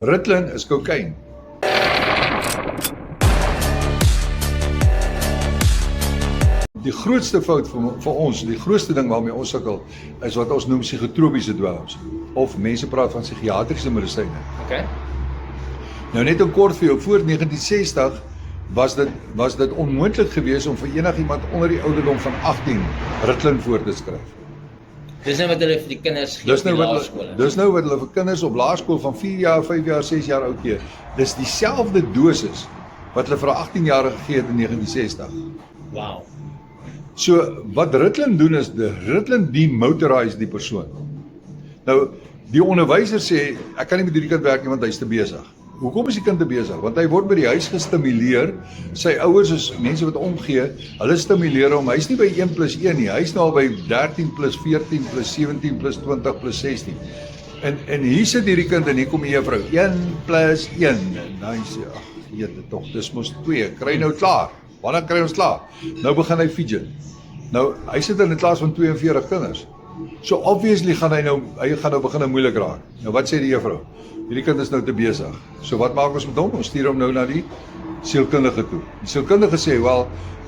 Ritalin is cocaine. Die grootste fout vir ons, die grootste ding waarmee ons sukkel, is wat ons noem psigotropiese dwelms. Of mense praat van psigiatriese medisyne. Okay. Nou net 'n kort vir jou, voor 1960 was dit onmoontlik geweest om vir enigiemand onder die ouderdom van 18 Ritalin voor te skryf. Dis nou wat hulle vir die kinders gee Dis op die nou laerskole. wat hulle vir kinders op laerskool van 4 jaar, 5 jaar, 6 jaar oud gee. Dis dieselfde dosis wat hulle vir 'n 18-jarige gegee het in 1960. Wow. So wat Ritalin doen is, Ritalin demotorise die persoon. Nou, die onderwyser sê, ek kan nie met hierdie kind werk nie want hy's te besig. Hoekom is die kind te besig? Want hy word by die huis gestimuleer. Sy ouers is mense wat omgee, hulle stimuleer hom. Hy's nie by 1 + 1 nie. Hy's nou al by 13 + 14 + 17 + 20 + 16. En hier sit hierdie kind en hier kom die juffrou 1 + 1. En hy sê, ag, jette tog, dis mos 2. Kry nou klaar. Wanneer kry ons klaar? Nou begin hy fidget. Nou, hy sit in 'n klas van 42 kinders. So obviously gaan hy gaan nou begin moeilik raak. Nou wat sê die juffrou? Hierdie kind is nou te besig. So wat maak ons met hom? Ons stuur hom nou na die sielkundige toe. Die sielkundige sê, wel,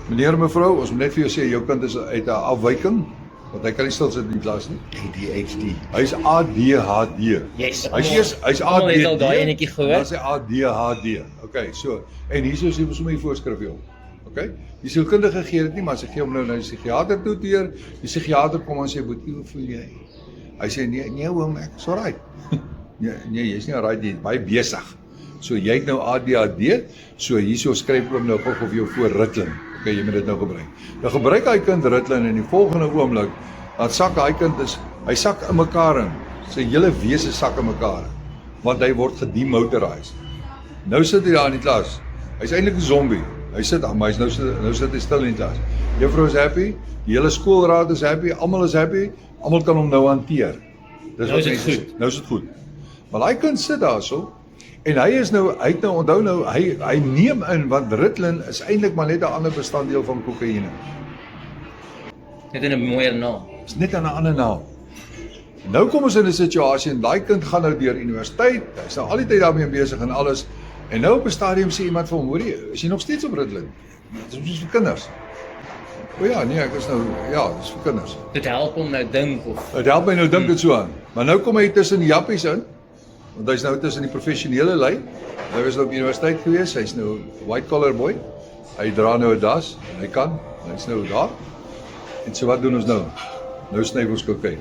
meneer en mevrou, ons moet net vir jou sê, jou kind is uit 'n afwyking, want hy kan nie stil sit in die klas nie. ADHD. Hy's ADHD. Yes. Hy's Almal het al ADD. daai enetjie gehoor. Dan sê ADHD. Okay, so. En hier is sommer die voorskrif vir hom. Okay? Die sielkundige gee dit nie, maar sy gee hom nou na die psigiater toe deur. Die psigiater kom en sê, "Boetie, hoe voel jy?" Hy sê, "Nee, oom, ek is alright." Nee, jy's nie alright nie, baie besig. So jy het nou ADHD, so hierso skryf oom nou gou vir jou voor Ritalin. Okay, jy moet dit nou gebruik. Nou gebruik hy kind Ritalin en die volgende oomblik, dan sak hy kind hy sak in mekaar in. Sy hele wese sak in mekaar in, want hy word gedemotorise. Nou sit hy daar in die klas. Hy's eintlik 'n zombie. Hy sit maar hy's nou sit hy stil in die klas. Juffrou is happy, die hele skoolraad is happy, almal is happy, almal kan hom nou hanteer. Dis Nou is dit mense goed. sê. Nou is dit goed. Maar daai kind sit daarso en hy het nou onthou nou hy neem in, want Ritalin is eintlik maar net 'n ander bestanddeel van kokaine. Net in 'n mooier naam. Dis net 'n ander naam. Nou kom ons in 'n situasie en daai kind gaan nou deur universiteit, hy's nou al die tyd daarmee besig en alles. En nou op 'n stadium sê iemand vir hom, hoorie, is jy nog steeds op Ritalin? Dit is vir kinders. O ja, nee, ek is nou, ja, dis vir kinders. Dit help hom nou dink of Dit help my nou dink dit so aan. Maar nou kom hy tussen die jappies in, want hy's nou tussen die professionele lyn. Hy was nou op universiteit gewees, hy's nou 'n white collar boy. Hy dra nou 'n das, hy's nou daar. En so wat doen ons nou? Nou sny ons kokaine.